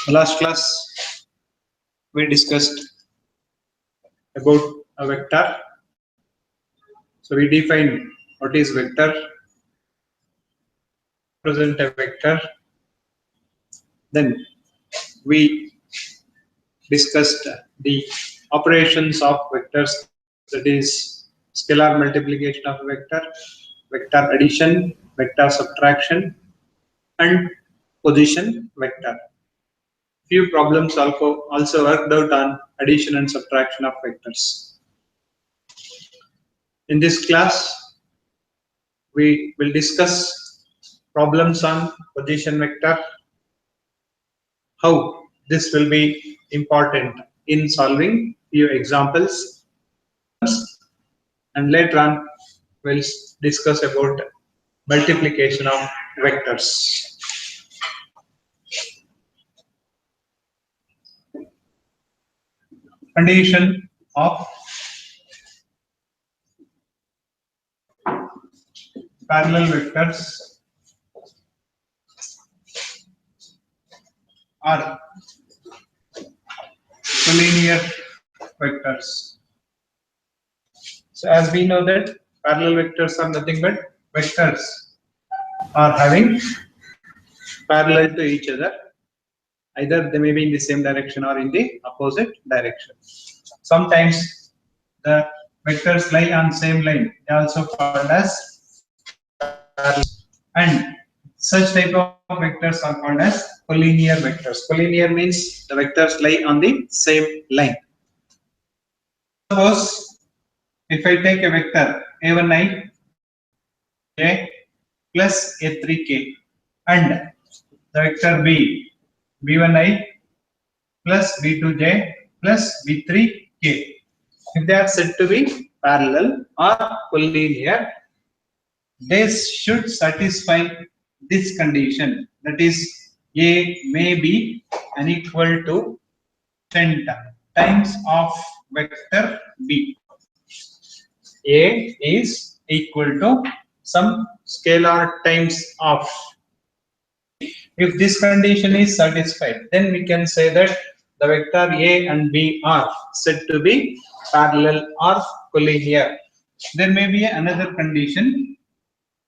Last class we discussed about a vector. So we define what is vector, present a vector. Then we discussed the operations of vectors, that is scalar multiplication of a vector, vector addition, vector subtraction, and position vector. Few problems also worked out on addition and subtraction of vectors. In this class, we will discuss problems on position vector, how this will be important in solving few examples, and later on we'll discuss about multiplication of vectors. Condition of parallel vectors are collinear vectors. So as we know that parallel vectors are nothing but vectors are having parallel to each other. Either they may be in the same direction or in the opposite direction. Sometimes the vectors lie on same line. They are also called as parallel. And such type of vectors are called as collinear vectors. Collinear means the vectors lie on the same line. Suppose if I take a vector a1i j plus a3k and the vector b b1i plus b2j plus b3k, if they are said to be parallel or collinear, they should satisfy this condition, that is a may be unequal to 10 times of vector b. A is equal to some scalar times of. If this condition is satisfied, then we can say that the vector A and B are said to be parallel or collinear. There may be another condition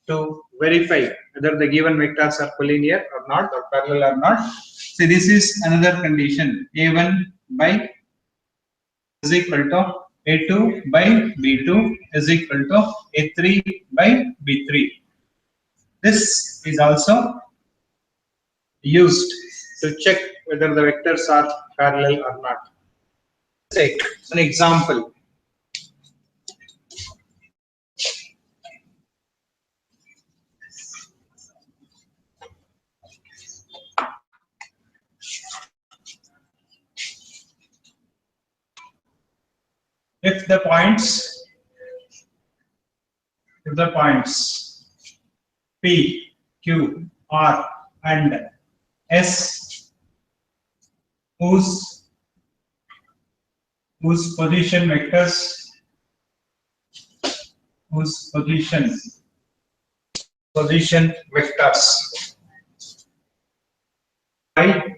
to verify whether the given vectors are collinear or not, or parallel or not. See, this is another condition. A1 by is equal to A2 by B2 is equal to A3 by B3. This is also used to check whether the vectors are parallel or not. Let's take an example. If the points P, Q, R and S whose position vectors I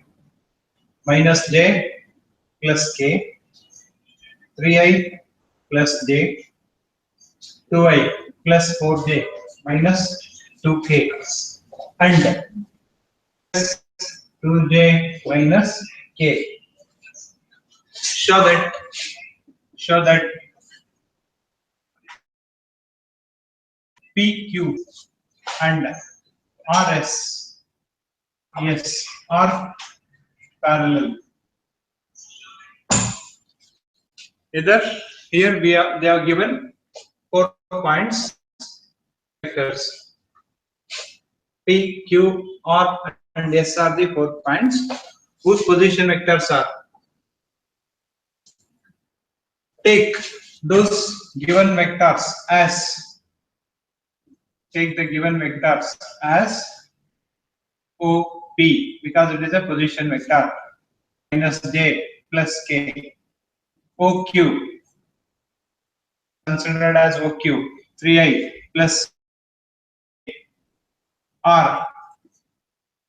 minus j plus k, 3i plus j, 2i plus 4j minus 2k, and 2j minus k. Show that PQ and RS are parallel. Either here they are given 4 points vectors. P, Q, R and S are the 4 points whose position vectors are. Take those given vectors as OP because it is a position vector, minus j plus k. OQ considered as OQ, 3i plus R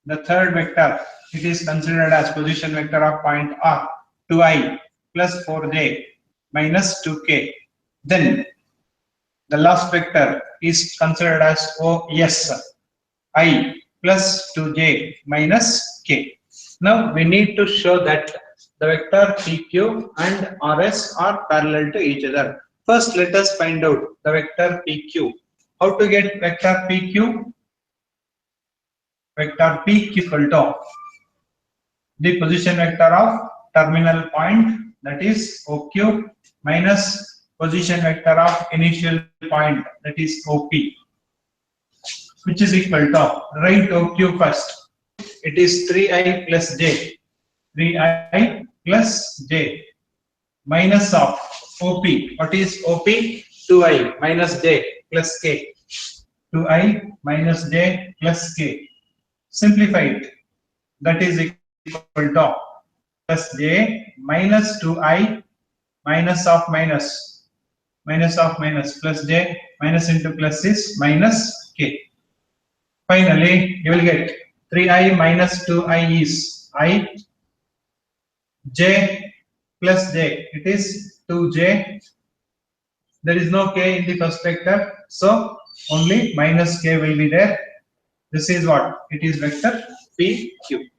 the third vector, it is considered as position vector of point R, 2i plus 4j minus 2k. Then the last vector is considered as OS, I plus 2j minus k. Now we need to show that the vector PQ and RS are parallel to each other. First, let us find out the vector PQ. How to get vector PQ? Vector PQ equal to the position vector of terminal point, that is OQ, minus position vector of initial point, that is OP, which is equal to, write OQ first. It is 3i plus j. 3i plus j minus of OP. What is OP? 2i minus j plus k. 2i minus j plus k. Simplify it. That is equal to plus j minus 2i minus of minus plus j minus into plus is minus k. Finally, you will get 3i minus 2i is I, j plus j, it is 2j. There is no k in the first vector, so only minus k will be there. This is what? It is vector PQ.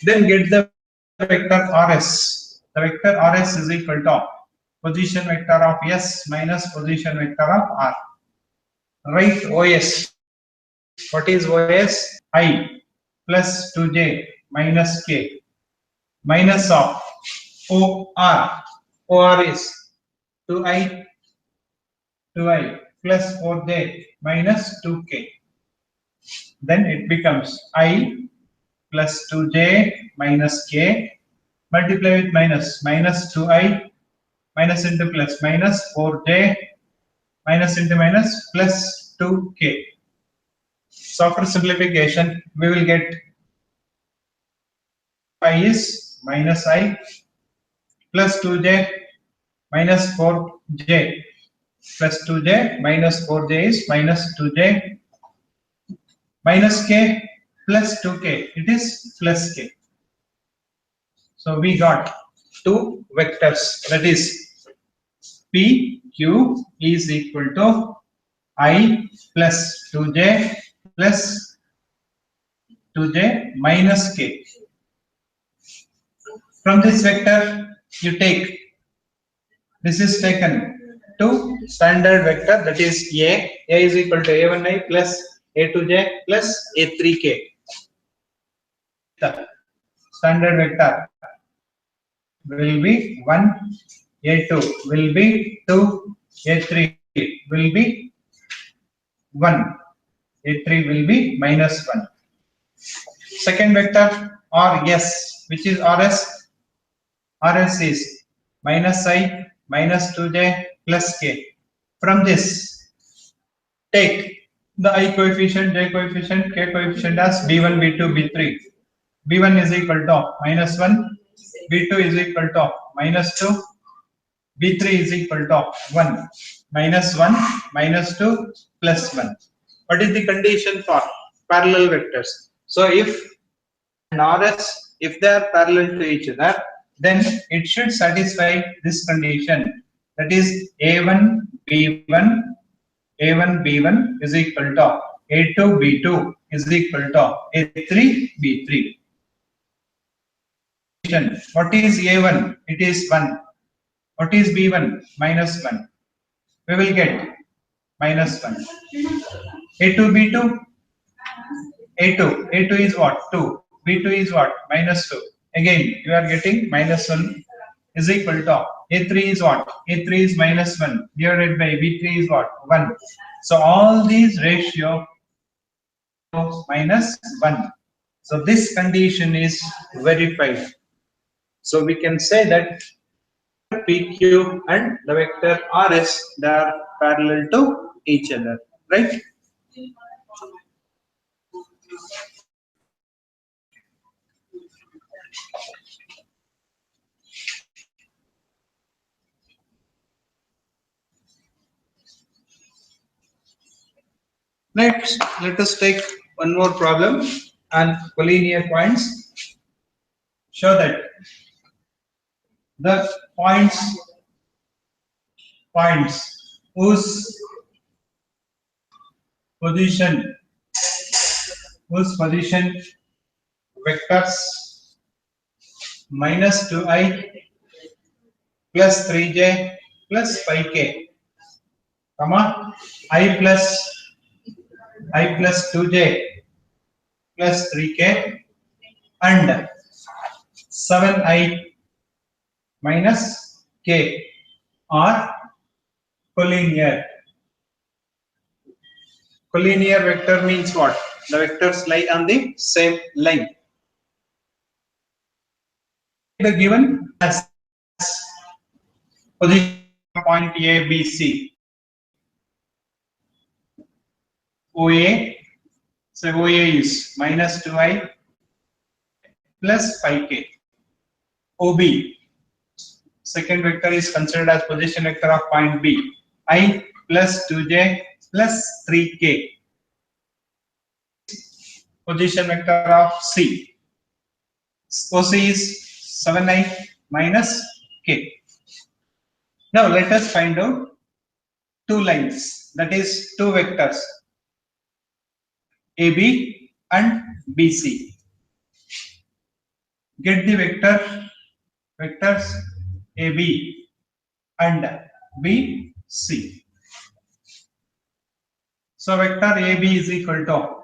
Then get the vector RS. The vector RS is equal to position vector of S minus position vector of R. Write OS. What is OS? I plus 2j minus k minus of OR. OR is 2i plus 4j minus 2k. Then it becomes I plus 2j minus k, multiply with minus 2i minus into plus minus 4j minus into minus plus 2k. So after simplification, we will get I is minus I plus 2j minus 4j plus 2j minus 4j is minus 2j minus k plus 2k. It is plus k. So we got two vectors, that is PQ is equal to I plus 2j plus 2j minus k. From this vector, you take, this is taken to standard vector, that is A is equal to A1i plus A2j plus A3k. The standard vector will be 1, A2 will be 2, A3 will be 1, A3 will be minus 1. Second vector RS, which is RS? RS is minus I minus 2j plus k. From this, take the I coefficient, j coefficient, k coefficient as B1, B2, B3. B1 is equal to minus 1, B2 is equal to minus 2, B3 is equal to 1, minus 2, plus 1. What is the condition for parallel vectors? So if and RS, if they are parallel to each other, then it should satisfy this condition. That is A1, B1, A1, B1 is equal to A2, B2 is equal to A3, B3. What is A1? It is 1. What is B1? Minus 1. We will get minus 1. A2, B2? A2 is what? 2. B2 is what? Minus 2. Again, you are getting minus 1 is equal to A3 is what? A3 is minus 1 divided by B3 is what? 1. So all these ratio minus 1. So this condition is verified. So we can say that PQ and the vector RS, they are parallel to each other, right? Next, let us take one more problem. and collinear points, show that the points whose position vectors minus 2i plus 3j plus 5k, comma i plus 2j plus 3k and 7i minus k are collinear. Collinear vector means what? The vectors lie on the same line. The given as position point A, B, C. OA, so OA is minus 2i plus 5k. OB, second vector is considered as position vector of point B, I plus 2j plus 3k. Position vector of C. OC is 7i minus k. Now let us find out two lines, that is two vectors, AB and BC. Get the vectors AB and BC. So vector AB is equal to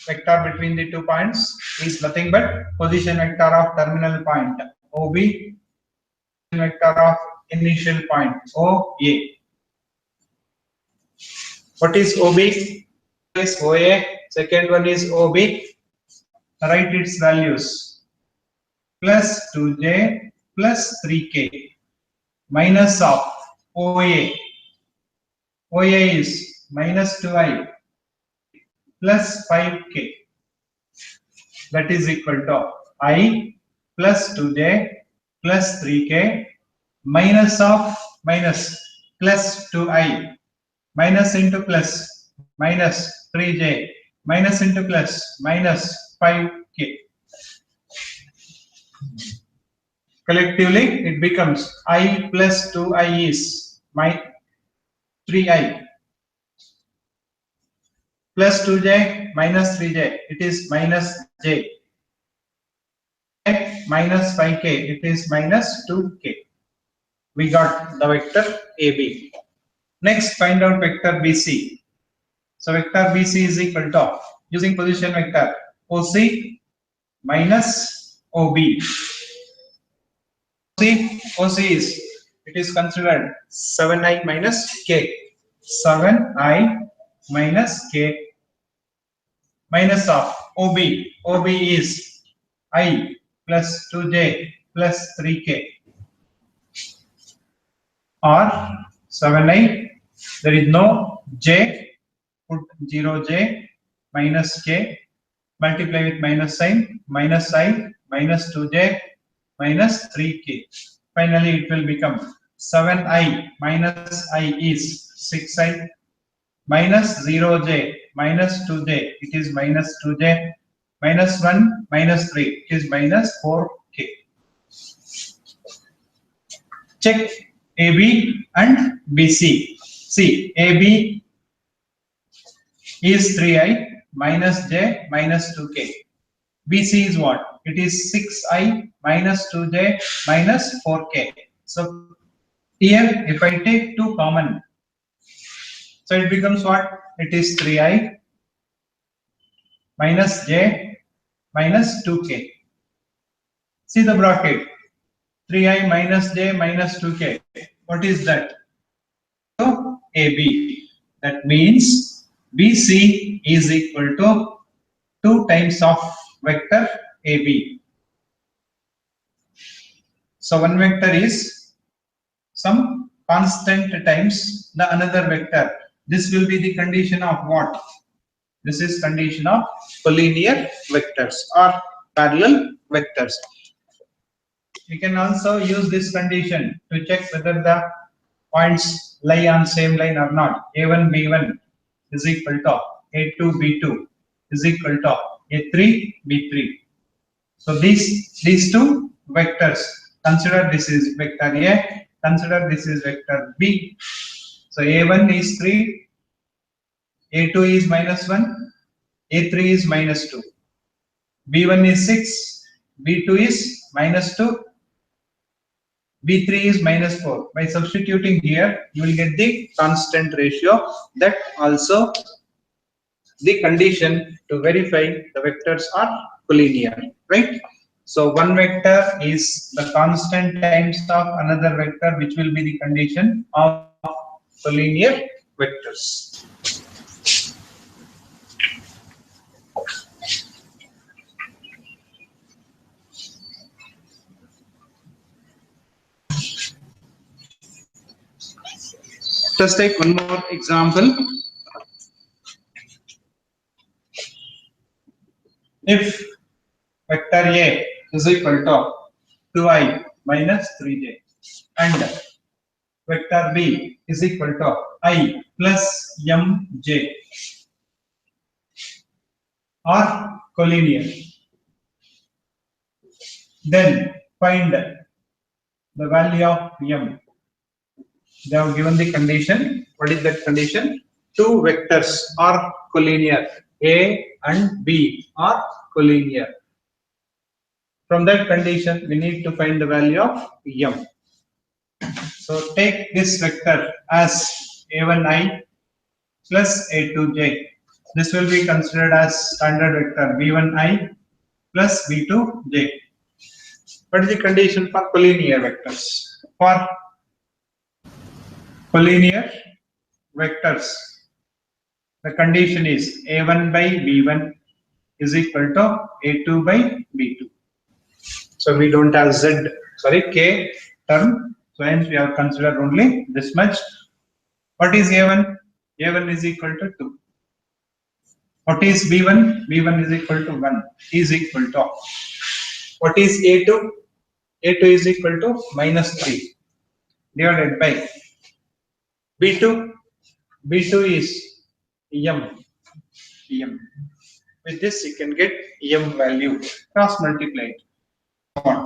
vector between the 2 points is nothing but position vector of terminal point OB, vector of initial point OA. What is OB? Is OA. Second one is OB. Write its values. Plus 2j plus 3k minus of OA. OA is minus 2i plus 5k. That is equal to I plus 2j plus 3k minus of minus plus 2i minus into plus minus 3j minus into plus minus 5k. Collectively it becomes I plus 2i is my 3i plus 2j minus 3j, it is minus j, minus 5k, it is minus 2k. We got the vector AB. Next, find out vector BC. So vector BC is equal to, using position vector, OC minus OB. OC is, it is considered 7i minus k. 7i minus k minus of OB. OB is I plus 2j plus 3k or 7i. There is no j, put 0j minus k, multiply with minus sign, minus I minus 2j minus 3k. Finally it will become 7i minus I is 6i minus 0j minus 2j, it is minus 2j minus 1 minus 3, it is minus 4k. Check AB and BC. See, AB is 3i minus j minus 2k. BC is what? It is 6i minus 2j minus 4k. So here if I take 2 common, so it becomes what? It is 3i minus j minus 2k. See the bracket. 3i minus j minus 2k. What is that? So AB. That means BC is equal to 2 times of vector AB. So one vector is some constant times the another vector. This will be the condition of what? This is condition of collinear vectors or parallel vectors. We can also use this condition to check whether the points lie on same line or not. A1, B1 is equal to A2, B2 is equal to A3, B3. So these two vectors, consider this is vector A, consider this is vector B. So A1 is 3, A2 is -1, A3 is -2, B1 is 6, B2 is -2, B3 is -4. By substituting here, you will get the constant ratio. That also the condition to verify the vectors are collinear, right? So one vector is the constant times of another vector, which will be the condition of collinear vectors. Just take one more example. If vector A is equal to 2i minus 3j and vector B is equal to I plus mj are collinear, then find the value of m. They have given the condition. What is that condition? Two vectors are collinear. A and B are collinear. From that condition, we need to find the value of m. So take this vector as a1i plus a2j. This will be considered as standard vector b1i plus b2j. What is the condition for collinear vectors? For collinear vectors, the condition is a1 by b1 is equal to a2 by b2. So we don't have k term. So hence we have considered only this much. What is a1? a1 is equal to 2. What is b1? b1 is equal to 1. Is equal to. What is a2? a2 is equal to -3 divided by b2. b2 is m. With this you can get m value. Cross multiply it. What?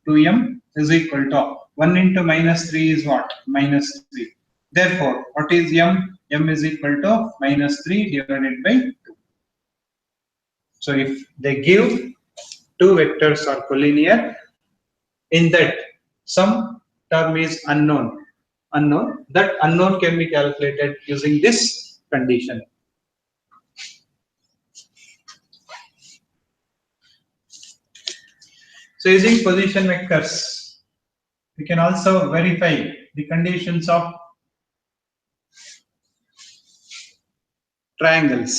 2m is equal to 1 into -3 is what? -3. Therefore, what is m? m is equal to -3 divided by 2. So if they give two vectors are collinear, in that some term is unknown. That unknown can be calculated using this condition. So using position vectors, we can also verify the conditions of triangles.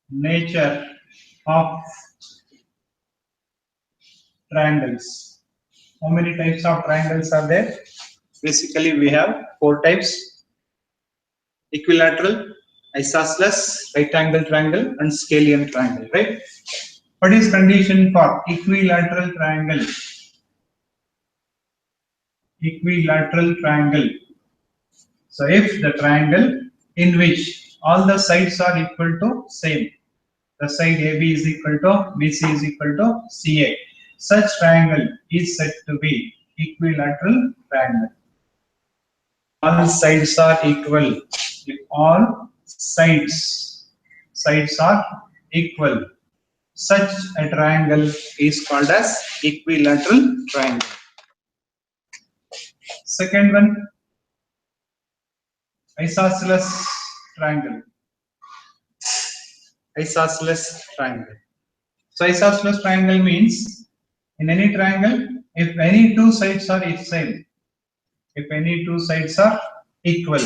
Nature of triangles. How many types of triangles are there? Basically, we have 4 types: equilateral, isosceles, right angle triangle, and scalene triangle, right? What is condition for equilateral triangle? Equilateral triangle. So if the triangle in which all the sides are equal to same, the side AB is equal to BC is equal to CA, such triangle is said to be equilateral triangle. All sides are equal. If all sides are equal, such a triangle is called as equilateral triangle. Second one, isosceles triangle. Isosceles triangle. So isosceles triangle means in any triangle, if any two sides are same, if any two sides are equal,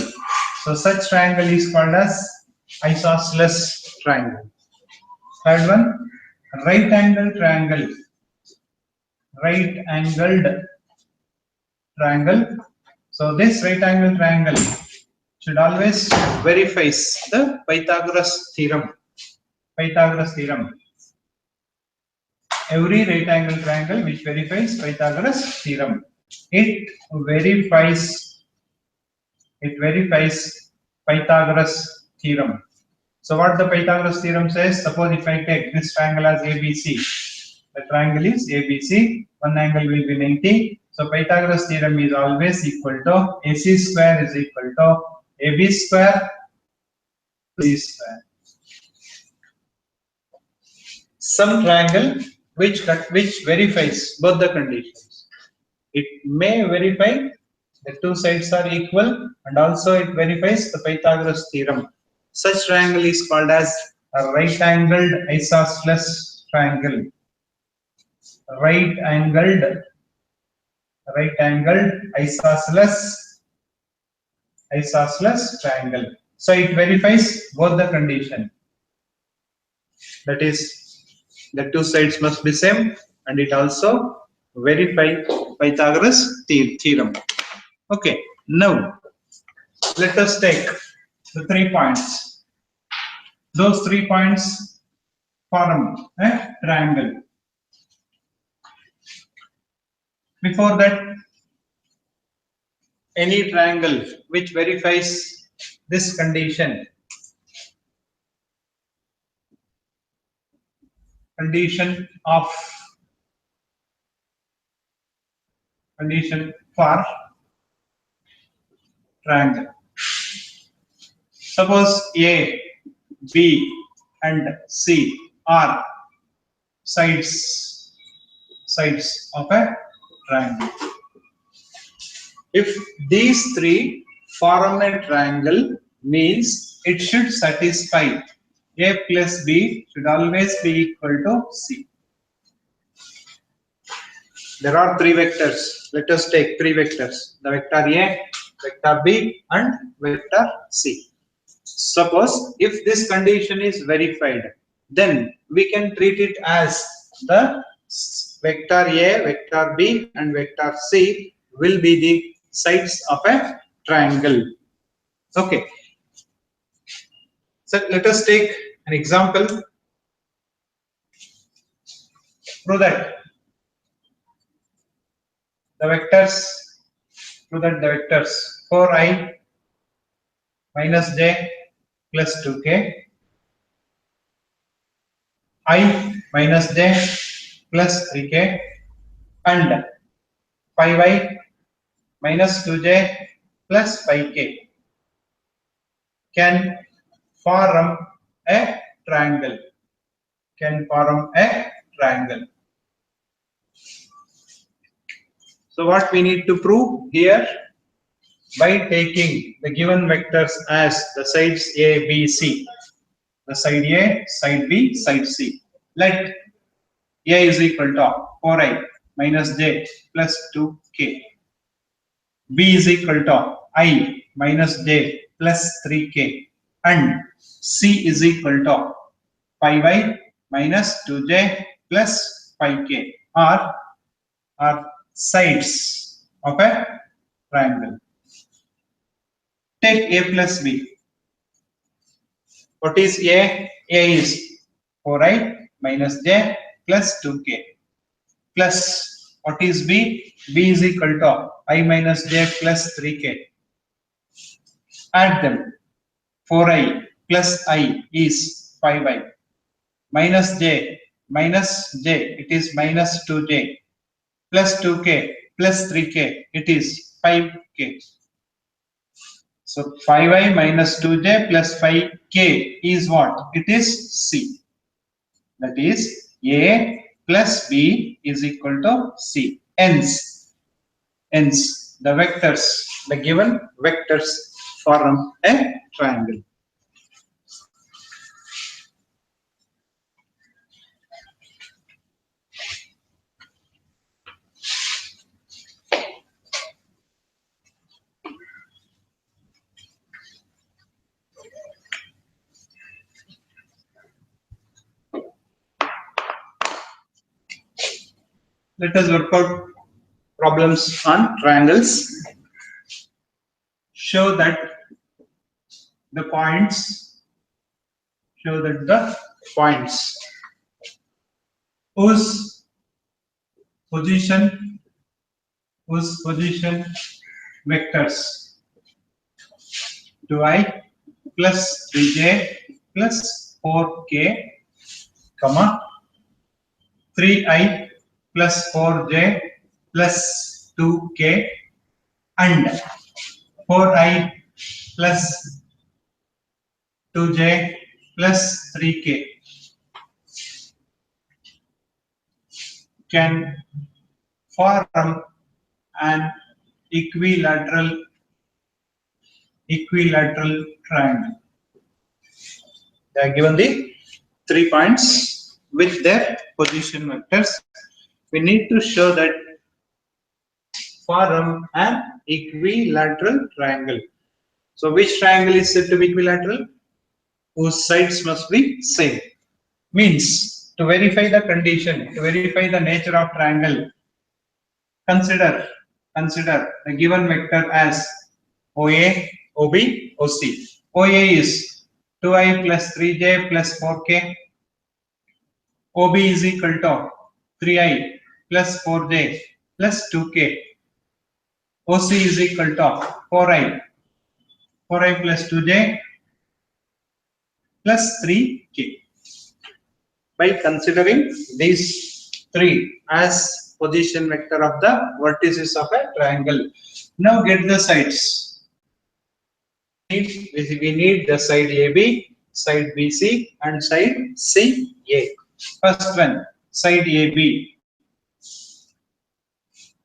so such triangle is called as isosceles triangle. Third one, right angle triangle. Right angled triangle. So this right angle triangle should always verifies the Pythagoras theorem. Pythagoras theorem. Every right angle triangle which verifies Pythagoras theorem, it verifies Pythagoras theorem. So what the Pythagoras theorem says, suppose if I take this triangle as ABC, the triangle is ABC, one angle will be 90. So Pythagoras theorem is always equal to AC square is equal to AB square plus C square. Some triangle which verifies both the conditions. It may verify the two sides are equal, and also it verifies the Pythagoras theorem. Such triangle is called as a right-angled isosceles triangle. Right-angled isosceles triangle. So it verifies both the condition. That is, the two sides must be same, and it also verify Pythagoras theorem. Okay, now let us take the 3 points. Those 3 points form a triangle. Before that, any triangle which verifies this condition for triangle. Suppose A, B, and C are sides of a triangle. If these three form a triangle, means it should satisfy A plus B should always be equal to C. There are 3 vectors. Let us take 3 vectors. The vector A, vector B, and vector C. Suppose if this condition is verified, then we can treat it as the vector A, vector B, and vector C will be the sides of a triangle. Okay. So let us take an example. Prove that the vectors 4i minus j plus 2k, I minus j plus 3k, and 5i minus 2j plus 5k can form a triangle. So what we need to prove here, by taking the given vectors as the sides A, B, C, the side A, side B, side C. Let A is equal to 4i minus j plus 2k. B is equal to I minus j plus 3k. And C is equal to 5i minus 2j plus 5k are sides of a triangle. Take A plus B. What is A? A is 4i minus j plus 2k. Plus, what is B? B is equal to I minus j plus 3k. Add them. 4i plus I is 5i. Minus j, it is minus 2j. Plus 2k plus 3k, it is 5k. So 5i minus 2j plus 5k is what? It is C. That is A plus B is equal to C. Hence, the given vectors form a triangle. Let us work out problems on triangles. Show that the points whose position vectors 2i plus 3j plus 4k, comma 3i plus 4j plus 2k and 4i plus 2j plus 3k can form an equilateral triangle. They are given the 3 points with their position vectors. We need to show that form an equilateral triangle. So which triangle is said to be equilateral? Whose sides must be same. Means to verify the condition, to verify the nature of triangle, consider the given vector as OA, OB, OC. OA is 2i plus 3j plus 4k. OB is equal to 3i plus 4j plus 2k. OC is equal to 4i plus 2j plus 3k. By considering these three as position vector of the vertices of a triangle. Now get the sides. We need the side AB, side BC and side CA. First one, side AB.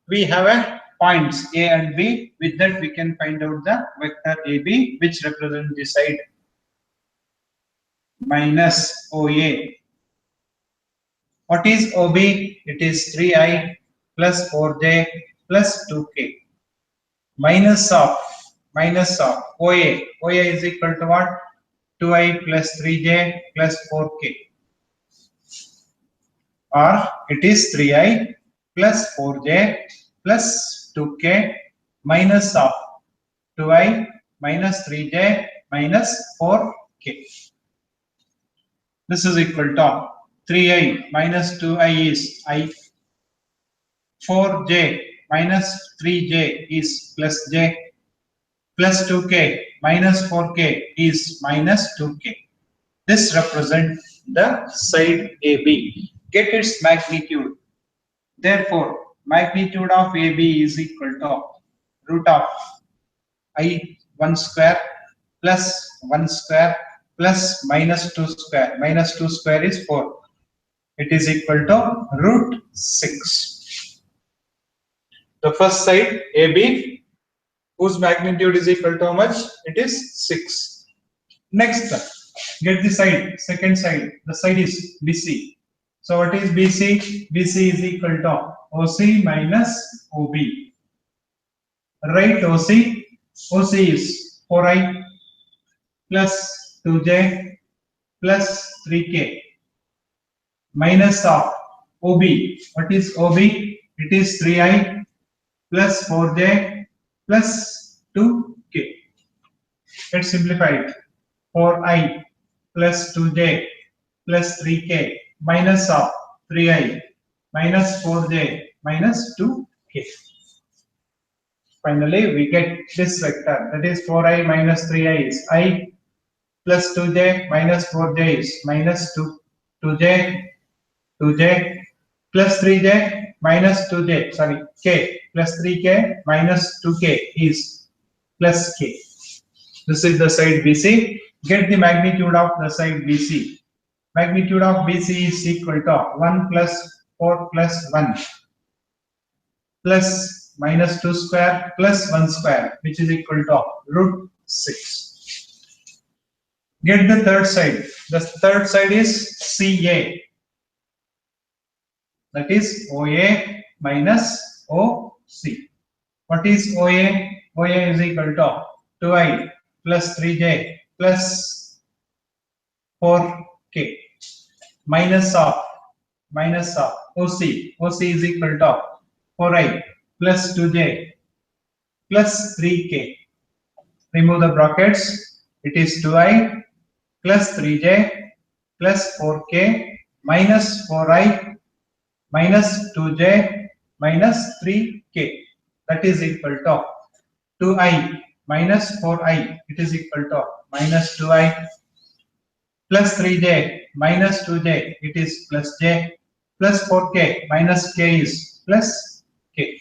We have a points A and B. With that we can find out the vector AB which represents the side minus OA. What is OB? It is 3i plus 4j plus 2k minus of OA. OA is equal to what? 2i plus 3j plus 4k, or it is 3i plus 4j plus 2k minus of 2i minus 3j minus 4k. This is equal to 3i minus 2i is I, 4j minus 3j is plus j, plus 2k minus 4k is minus 2k. This represents the side AB. Get its magnitude. Therefore, magnitude of AB is equal to root of I1 square plus 1 square plus minus 2 square. Minus 2 square is 4. It is equal to root 6. The first side AB, whose magnitude is equal to how much? It is 6. Next, get the side, second side. The side is BC. So what is BC? BC is equal to OC minus OB. Right OC. OC is 4i plus 2j plus 3k minus of OB. What is OB? It is 3i plus 4j plus 2k. Let's simplify it. 4i plus 2j plus 3k minus of 3i minus 4j minus 2k. Finally, we get this vector, that is 4i minus 3i is I plus 2j minus 4j is minus 2j plus 3j minus 2j, sorry, k plus 3k minus 2k is plus k. This is the side BC. Get the magnitude of the side BC. Magnitude of BC is equal to 1 plus 4 plus 1 plus minus 2 square plus 1 square, which is equal to root 6. Get the third side. The third side is CA. That is OA minus OC. What is OA? OA is equal to 2i plus 3j plus 4k minus of OC. OC is equal to 4i plus 2j plus 3k. Remove the brackets. It is 2i plus 3j plus 4k minus 4i minus 2j minus 3k. That is equal to 2i minus 4i. It is equal to minus 2i plus 3j minus 2j, it is plus j, plus 4k minus k is plus k.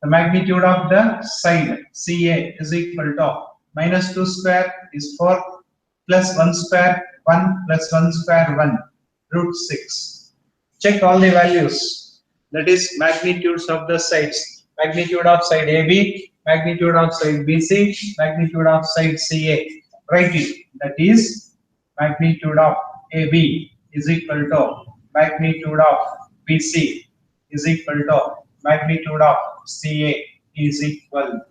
The magnitude of the side CA is equal to minus 2 square is 4, plus 1 square 1, plus 1 square 1, root 6. Check all the values, that is magnitudes of the sides. Magnitude of side AB, magnitude of side BC, magnitude of side CA. Write it, that is magnitude of AB is equal to magnitude of BC is equal to magnitude of CA is equal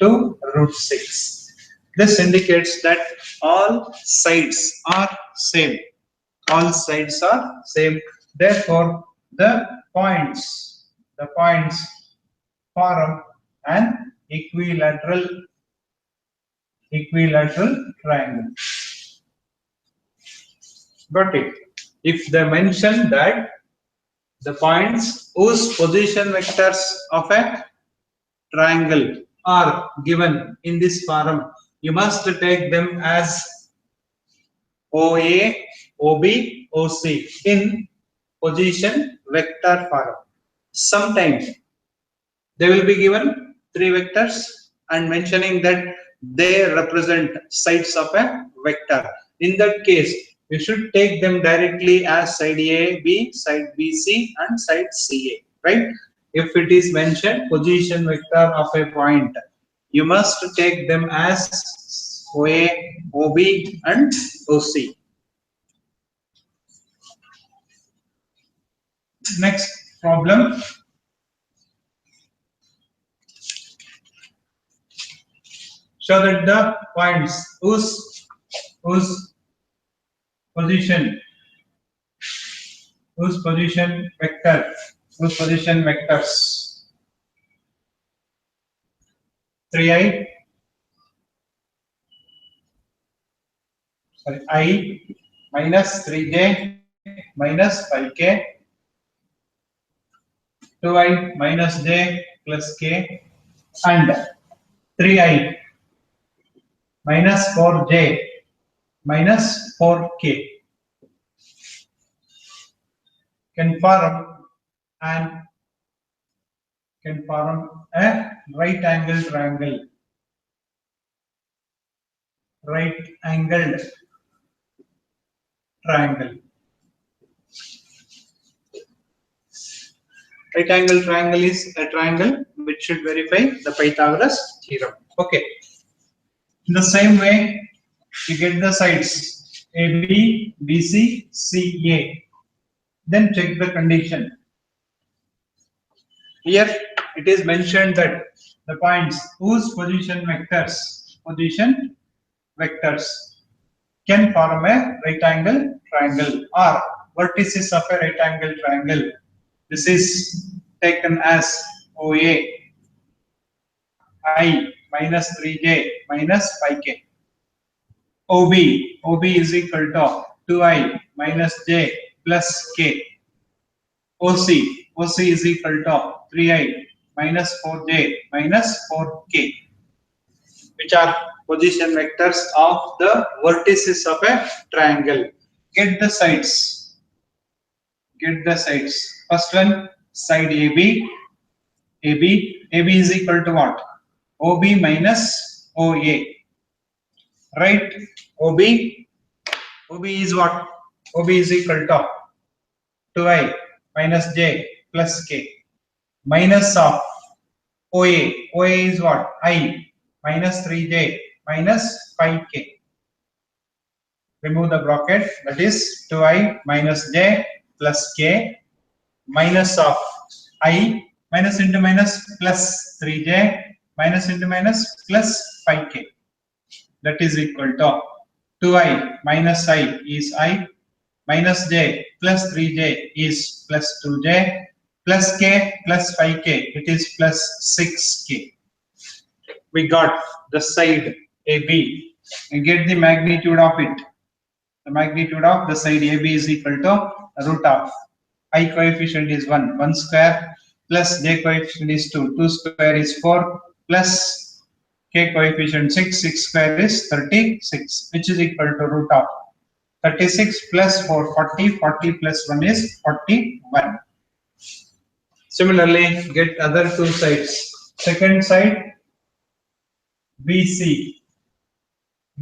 to root 6. This indicates that all sides are same. All sides are same. Therefore, the points form an equilateral triangle. Got it? If they mention that the points whose position vectors of a triangle are given in this form, you must take them as OA, OB, OC in position vector form. Sometimes they will be given 3 vectors and mentioning that they represent sides of a vector. In that case, you should take them directly as side A, B, side BC and side CA, right? If it is mentioned position vector of a point, you must take them as OA, OB and OC. Next problem. Show that the points whose position vectors 3i I minus 3j minus 5k, 2i minus j plus k, and 3i minus 4j minus 4k can form a right angled triangle. Right angled triangle. Right angle triangle is a triangle which should verify the Pythagoras theorem. Okay. In the same way, you get the sides AB, BC, CA. Then check the condition. Here it is mentioned that the points whose position vectors can form a right angle triangle or vertices of a right angle triangle. This is taken as OA I minus 3j minus 5k. OB is equal to 2i minus j plus k. OC is equal to 3i minus 4j minus 4k, which are position vectors of the vertices of a triangle. Get the sides. First one, side AB is equal to what? OB minus OA. Right? OB is what? OB is equal to 2i minus j plus k minus of OA. OA is what? I minus 3j minus 5k. Remove the bracket, that is 2i minus j plus k minus of I minus into minus plus 3j minus into minus plus 5k. That is equal to 2i minus I is I minus j plus 3j is plus 2j plus k plus 5k, it is plus 6k. We got the side AB and get the magnitude of it. The magnitude of the side AB is equal to root of I coefficient is 1 square plus j coefficient is 2 square is 4 plus k coefficient 6 square is 36, which is equal to root of 36 plus 4, 40. 40 plus 1 is 41. Similarly, get other two sides. Second side, BC.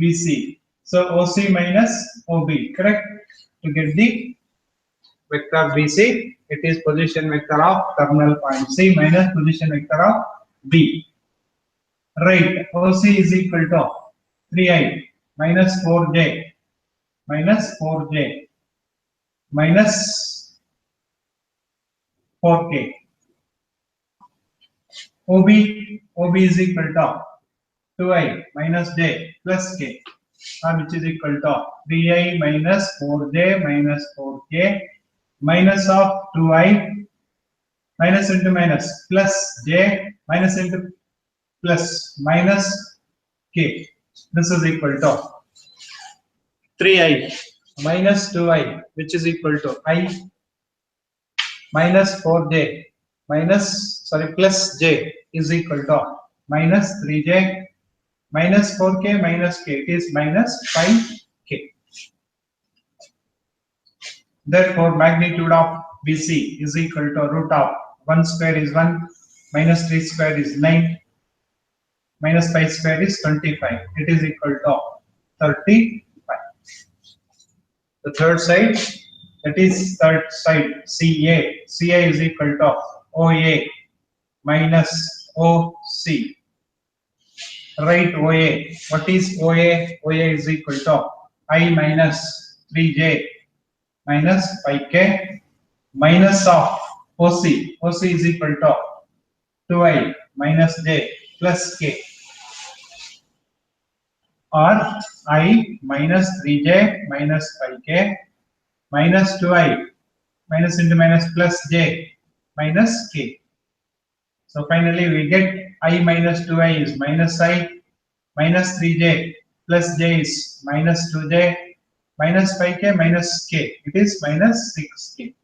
BC. So OC minus OB, correct? To get the vector BC, it is position vector of terminal point C minus position vector of B. Right, OC is equal to 3I minus 4J minus 4J minus 4K. OB is equal to 2I minus J plus K, which is equal to 3I minus 4J minus 4K minus of 2I minus into minus plus J minus into plus minus K. This is equal to 3I minus 2I, which is equal to I minus 4J plus J is equal to minus 3J minus 4K minus K. It is minus 5K. Therefore, magnitude of BC is equal to root of 1 square is 1, minus 3 square is 9, minus 5 square is 25. It is equal to 35. The third side, that is third side, CA. CA is equal to OA minus OC. Write OA. What is OA? OA is equal to I minus 3J minus 5K minus of OC. OC is equal to 2I minus J plus K, or I minus 3J minus 5K minus 2I minus into minus plus J minus K. So finally we get I minus 2I is minus I, minus 3J plus J is minus 2J minus 5K minus K. It is minus 6K.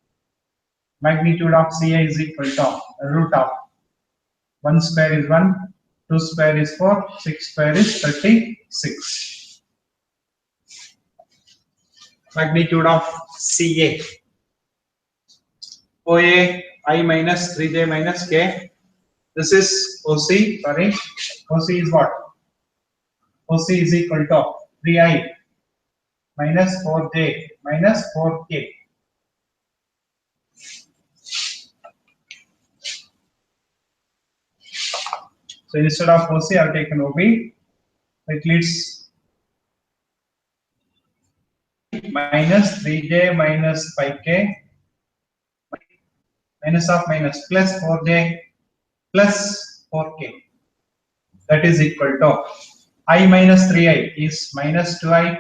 Magnitude of CA is equal to root of 1 square is 1, 2 square is 4, 6 square is 36. Magnitude of CA. OA I minus 3J minus K. This is OC, sorry. OC is what? OC is equal to 3I minus 4J minus 4K. So instead of OC, I have taken OB. It leads minus 3J minus 5K minus of minus plus 4J plus 4K. That is equal to I minus 3I is minus 2I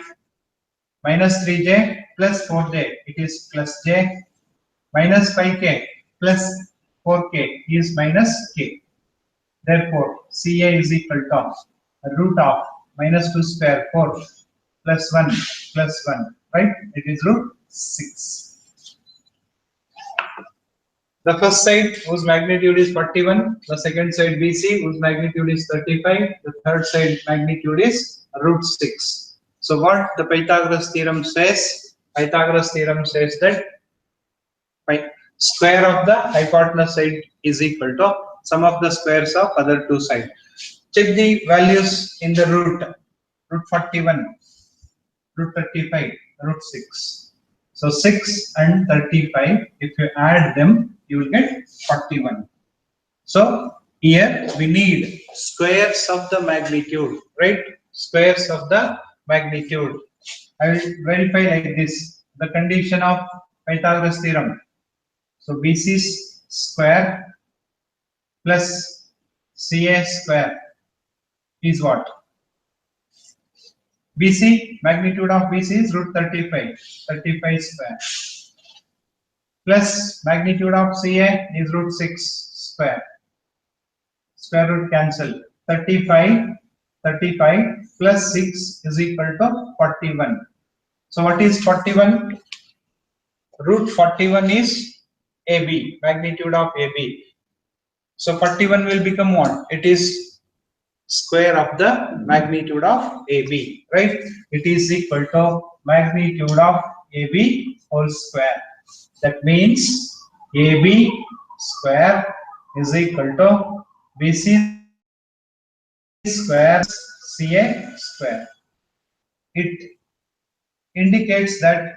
minus 3J plus 4J. It is plus J minus 5K plus 4K is minus K. Therefore, CA is equal to root of minus 2 square 4 plus 1 plus 1, right? It is root 6. The first side whose magnitude is 41, the second side BC whose magnitude is 35, the third side magnitude is root 6. So what the Pythagoras theorem says? Pythagoras theorem says that square of the hypotenuse side is equal to sum of the squares of other two sides. Check the values in the root 41, root 35, root 6. So 6 and 35, if you add them, you will get 41. So here we need squares of the magnitude, right? Squares of the magnitude. I will verify like this, the condition of Pythagoras theorem. So BC square plus CA square is what? BC, magnitude of BC is root 35 square, plus magnitude of CA is root 6 square. Square root cancel. 35 plus 6 is equal to 41. So what is 41? Root 41 is AB, magnitude of AB. So 41 will become what? It is square of the magnitude of AB, right? It is equal to magnitude of AB whole square. That means AB square is equal to BC square CA square. It indicates that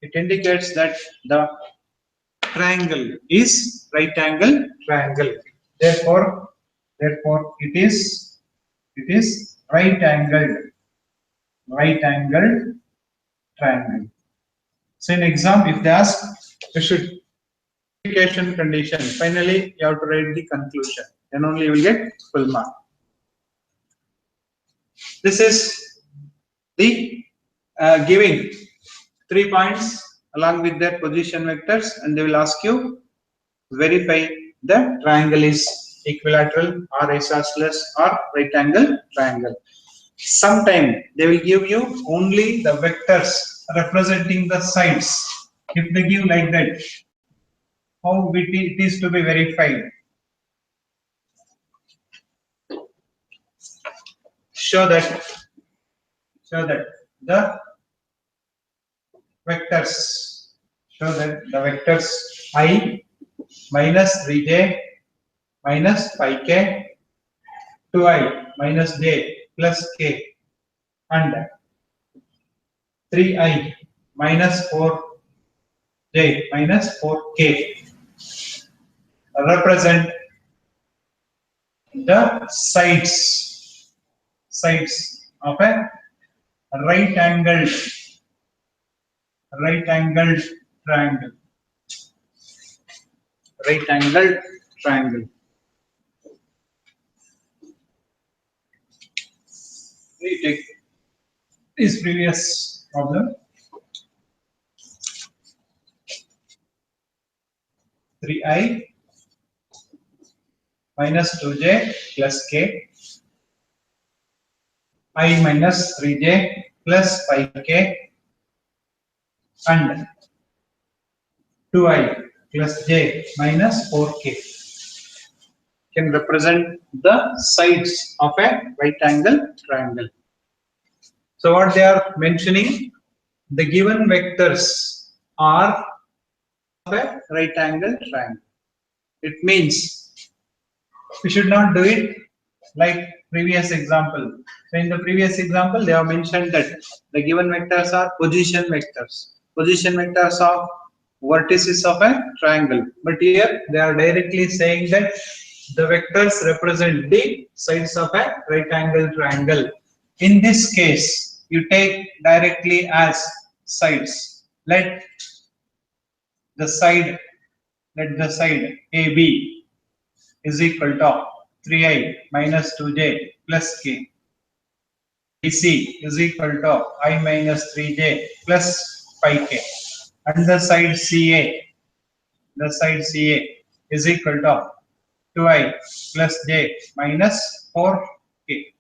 the triangle is right angle triangle. Therefore it is right angled triangle. So in exam, if they ask, you should verification condition. Finally, you have to write the conclusion. Then only you will get full mark. This is the giving 3 points along with their position vectors, and they will ask you verify the triangle is equilateral or isosceles or right angle triangle. Sometime they will give you only the vectors representing the sides. If they give like that, how it is to be verified? Show that the vectors I minus 3j minus 5k 2I minus j plus k and 3I minus 4j minus 4k represent the sides of a right angled triangle. Right angled triangle. We take this previous problem. 3I minus 2j plus k, I minus 3j plus 5k and 2I plus j minus 4k can represent the sides of a right angle triangle. So what they are mentioning, the given vectors are of a right angle triangle. It means we should not do it like previous example. So in the previous example, they have mentioned that the given vectors are position vectors of vertices of a triangle. But here they are directly saying that the vectors represent the sides of a right angle triangle. In this case, you take directly as sides. Let the side AB is equal to 3I minus 2j plus k. BC is equal to I minus 3j plus 5k. And the side CA is equal to 2I plus j minus 4k.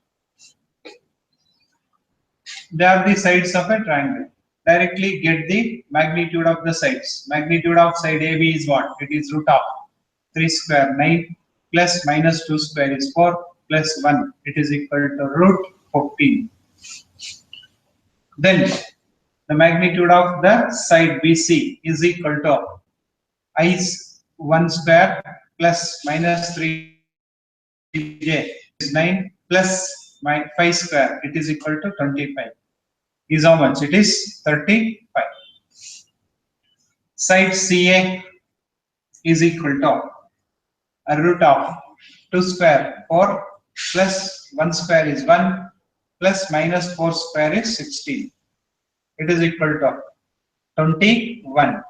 They are the sides of a triangle. Directly get the magnitude of the sides. Magnitude of side AB is what? It is root of 3 square 9 plus minus 2 square is 4 plus 1. It is equal to root 14. Then the magnitude of the side BC is equal to I 1 square plus minus 3j is 9 plus 5 square. It is equal to 25. Is how much? It is 35. Side CA is equal to a root of 2 square 4 plus 1 square is 1 plus minus 4 square is 16. It is equal to 21.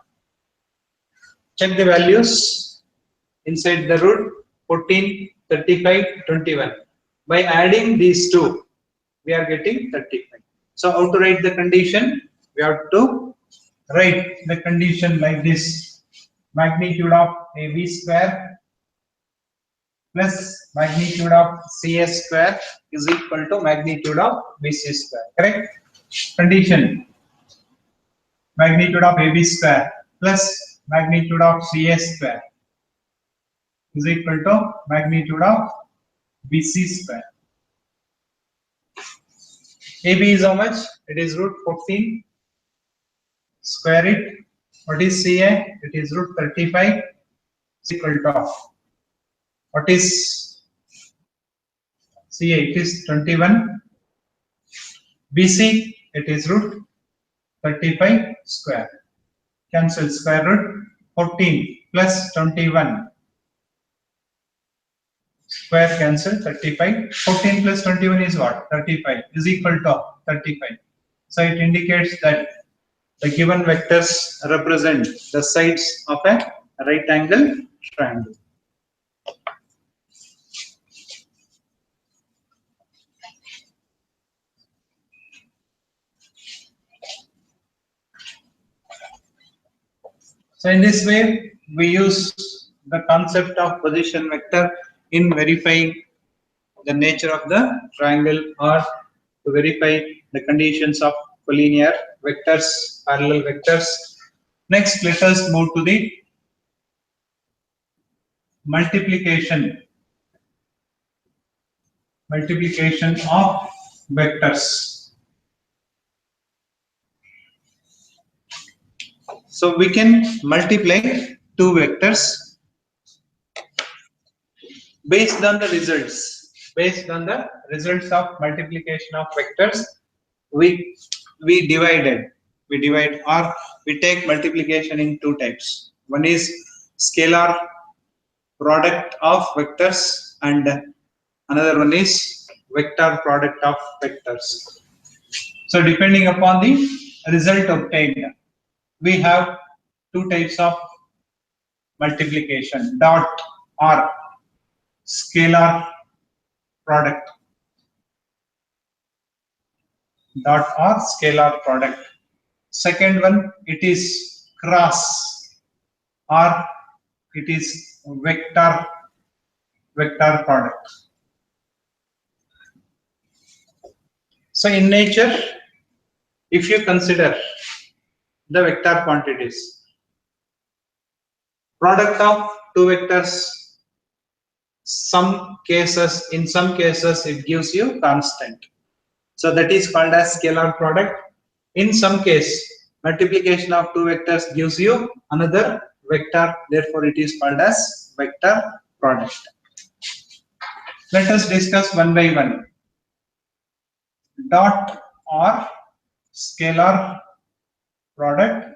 Check the values inside the root 14, 35, 21. By adding these two, we are getting 35. So how to write the condition? We have to write the condition like this. Magnitude of AB square plus magnitude of CS square is equal to magnitude of BC square. Correct? Condition. Magnitude of AB square plus magnitude of CS square is equal to magnitude of BC square. AB is how much? It is root 14. Square it. What is CA? It is root 35 is equal to. What is CA? It is 21. BC, it is root 35 square. Cancel square root. 14 plus 21. Square cancel 35. 14 plus 21 is what? 35 is equal to 35. So it indicates that the given vectors represent the sides of a right angle triangle. So in this way, we use the concept of position vector in verifying the nature of the triangle or to verify the conditions of collinear vectors, parallel vectors. Next, let us move to the multiplication of vectors. So we can multiply two vectors based on the results. Based on the results of multiplication of vectors, we divide or we take multiplication in two types. One is scalar product of vectors and another one is vector product of vectors. So depending upon the result obtained, we have two types of multiplication: dot or scalar product. Dot or scalar product. Second one, it is cross or it is vector product. So in nature, if you consider the vector quantities, product of two vectors, in some cases it gives you constant. So that is called as scalar product. In some case, multiplication of two vectors gives you another vector, therefore it is called as vector product. Let us discuss one by one. Dot or scalar product.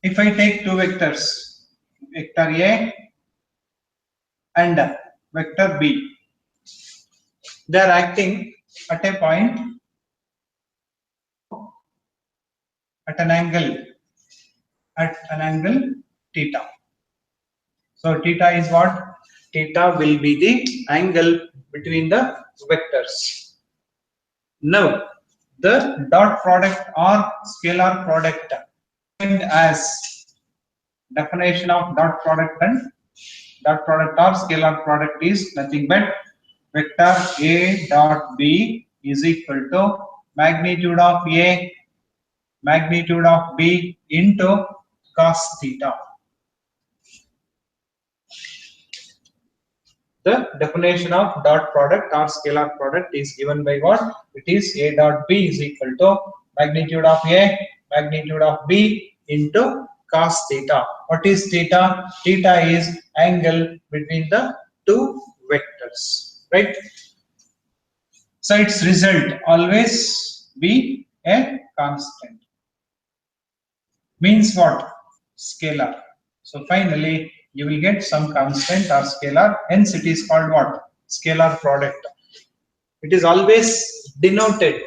If I take two vectors, vector A and vector B, they are acting at a point at an angle theta. So theta is what? Theta will be the angle between the vectors. Now the dot product or scalar product, as definition of dot product and dot product or scalar product is nothing but vector A dot B is equal to magnitude of A magnitude of B into cos theta. The definition of dot product or scalar product is given by what? It is A dot B is equal to magnitude of A magnitude of B into cos theta. What is theta? Theta is angle between the two vectors, right? So its result always be a constant. Means what? Scalar. So finally you will get some constant or scalar, hence it is called what? Scalar product. It is always denoted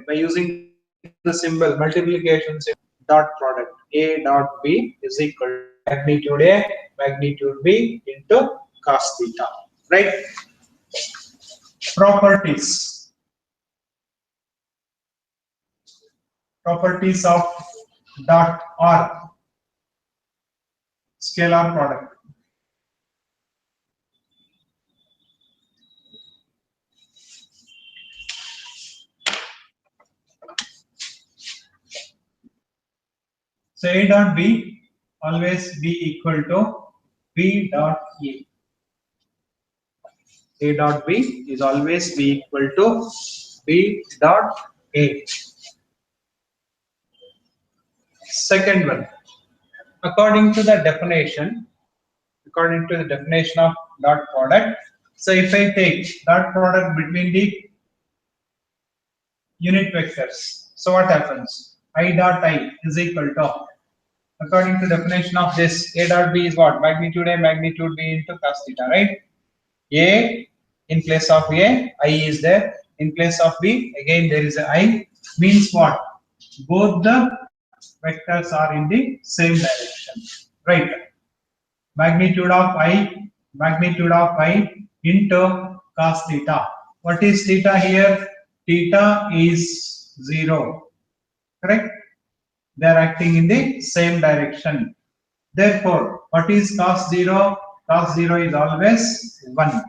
by using the symbol multiplication symbol dot product. A dot B is equal to magnitude A magnitude B into cos theta, right? Properties of dot or scalar product. So A dot B always be equal to B dot A. A dot B is always be equal to B dot A. Second one, according to the definition of dot product. So if I take dot product between the unit vectors, so what happens? I dot I is equal to, according to definition of this, A dot B is what? Magnitude A, magnitude B into cos theta, right? A in place of A, I is there. In place of B, again there is a I. Means what? Both the vectors are in the same direction, right? Magnitude of I into cos theta. What is theta here? Theta is 0, correct? They are acting in the same direction. Therefore, what is cos 0? Cos 0 is always 1.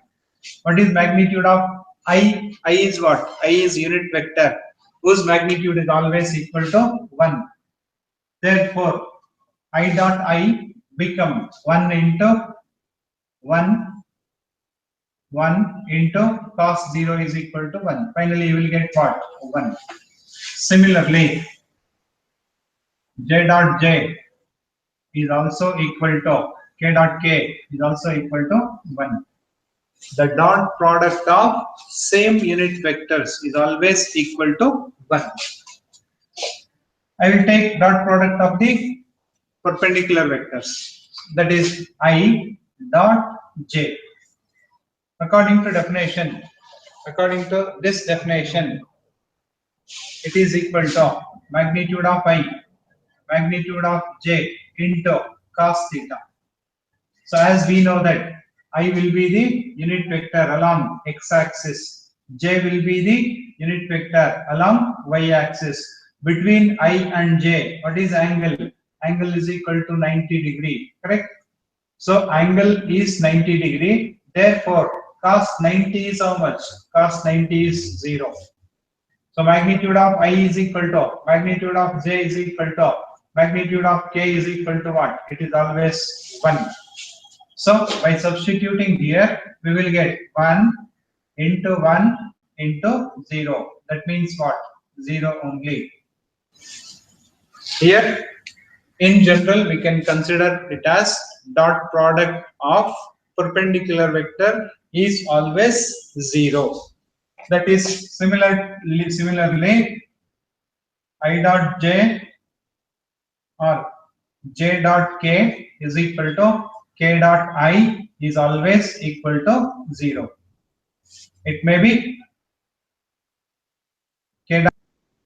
What is magnitude of I? I is what? I is unit vector whose magnitude is always equal to 1. Therefore, I dot I become 1 into 1 into cos 0 is equal to 1. Finally, you will get what? 1. Similarly, j dot j is also equal to k dot k is also equal to 1. The dot product of same unit vectors is always equal to 1. I will take dot product of the perpendicular vectors, that is I dot j. According to this definition, it is equal to magnitude of I, magnitude of j into cos theta. So as we know that I will be the unit vector along x-axis, j will be the unit vector along y-axis. Between I and j, what is angle? Angle is equal to 90 degree, correct? So angle is 90 degree. Therefore, cos 90 is how much? Cos 90 is 0. So magnitude of I is equal to, magnitude of j is equal to, magnitude of k is equal to what? It is always 1. So by substituting here, we will get 1 into 0. That means what? 0 only. Here, in general, we can consider it as dot product of perpendicular vector is always 0. That is similarly, I dot j or j dot k is equal to k dot I is always equal to 0. It may be k dot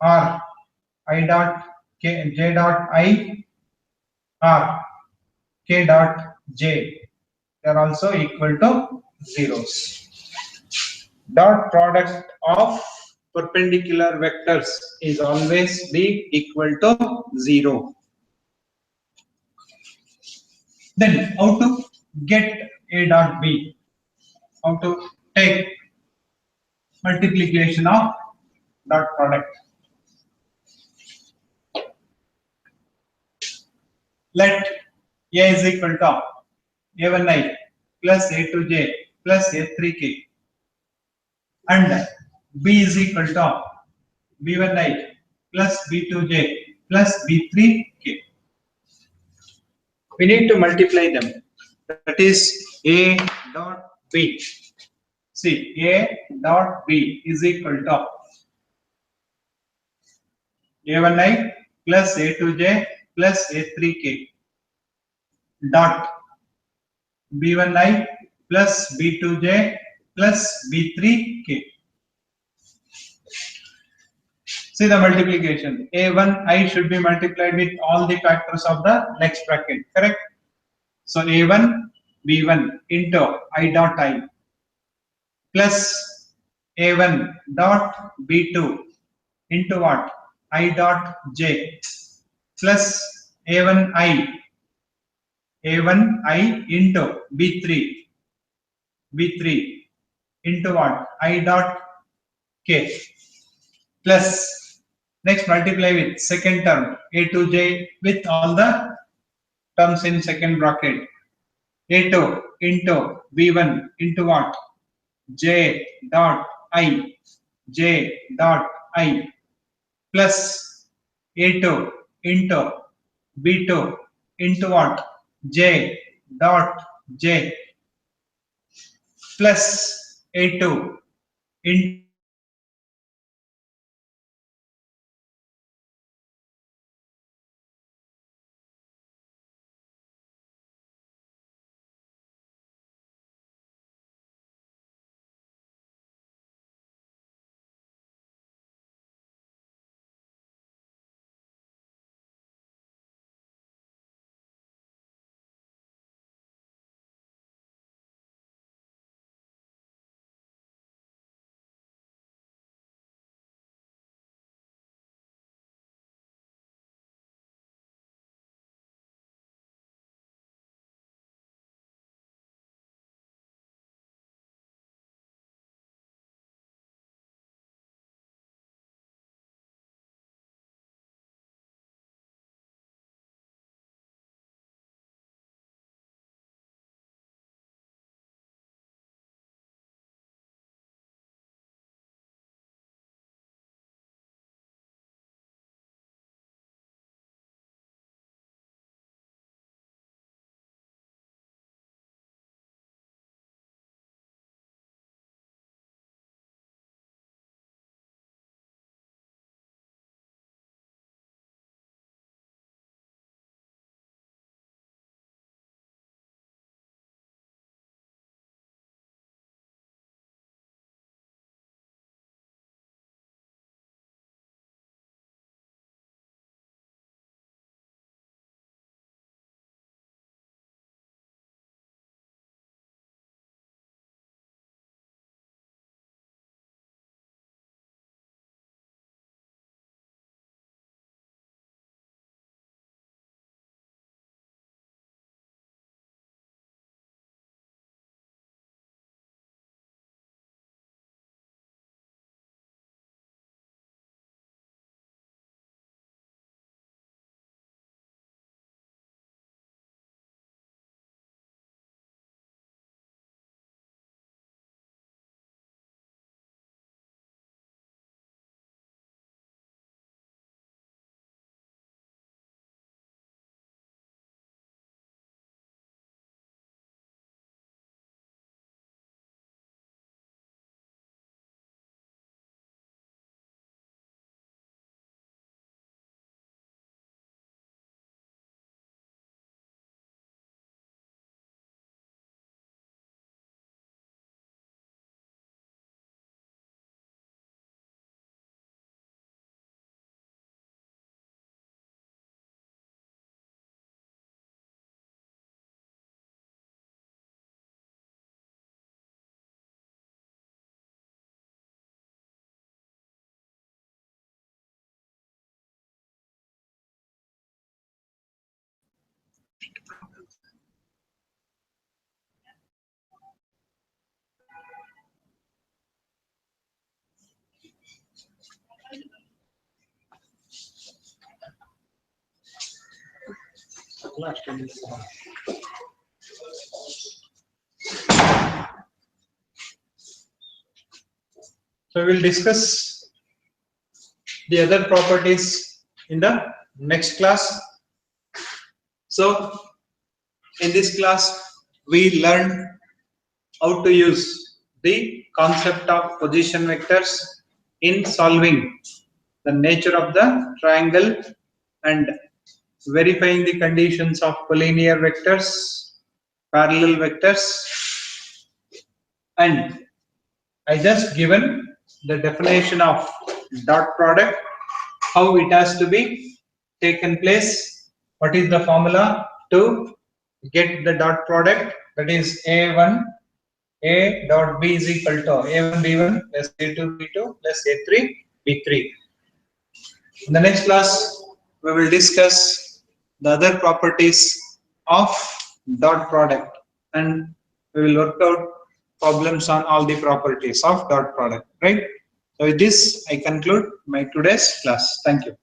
or I dot k, j dot I or k dot j. They are also equal to zeros. Dot product of perpendicular vectors is always be equal to 0. Then how to get A dot B? How to take multiplication of dot product? Let A is equal to A1i plus A2j plus A3k and B is equal to B1i plus B2j plus B3k. We need to multiply them. That is A dot B. See, A dot B is equal to A1i plus A2j plus A3k dot B1i plus B2j plus B3k. See the multiplication. A1i should be multiplied with all the factors of the next bracket, correct? So A1 B1 into I dot I plus A1 dot B2 into what? I dot j plus A1i into B3 into what? I dot k plus next multiply with second term A2j with all the terms in second bracket. A2 into B1 into what? J dot I plus A2 into B2 into what? J dot J plus A2 into so we will discuss the other properties in the next class. So in this class we learned how to use the concept of position vectors in solving the nature of the triangle and verifying the conditions of collinear vectors, parallel vectors, and I just given the definition of dot product, how it has to be taken place, what is the formula to get the dot product, that is A1 A dot B is equal to A1 B1 plus A2 B2 plus A3 B3. In the next class, we will discuss the other properties of dot product and we will work out problems on all the properties of dot product, right? So with this, I conclude my today's class. Thank you.